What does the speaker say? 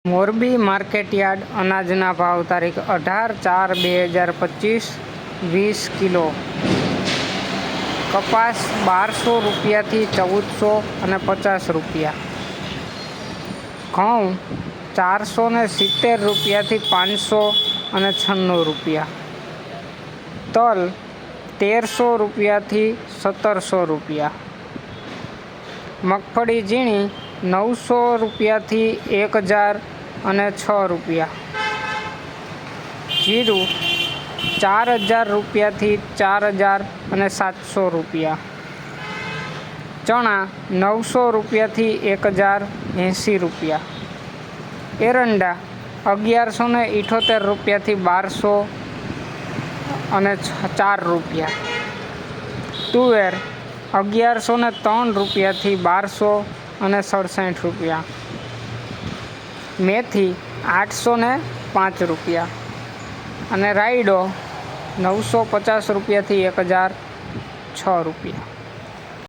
Morbi market yard અનાજના ભાવ તારીખ 18/4/2025 20 કિલો. કપાસ 1200 રૂપિયાથી 1450 રૂપિયા. ઘઉં 470 રૂપિયાથી 596 રૂપિયા. તલ 1300 રૂપિયાથી 1700 રૂપિયા. મગફળી ઝીણી 900 રૂપિયાથી 1006 રૂપિયા. જીરું 4000 રૂપિયાથી 4700 રૂપિયા. ચણા 900 રૂપિયાથી 1080 રૂપિયા. એરંડા 1178 રૂપિયાથી 1204 રૂપિયા. તુવેર 1103 રૂપિયાથી 1267 રૂપિયા. મેથી 805 રૂપિયા. અને રાયડો 950 રૂપિયાથી 1006 રૂપિયા.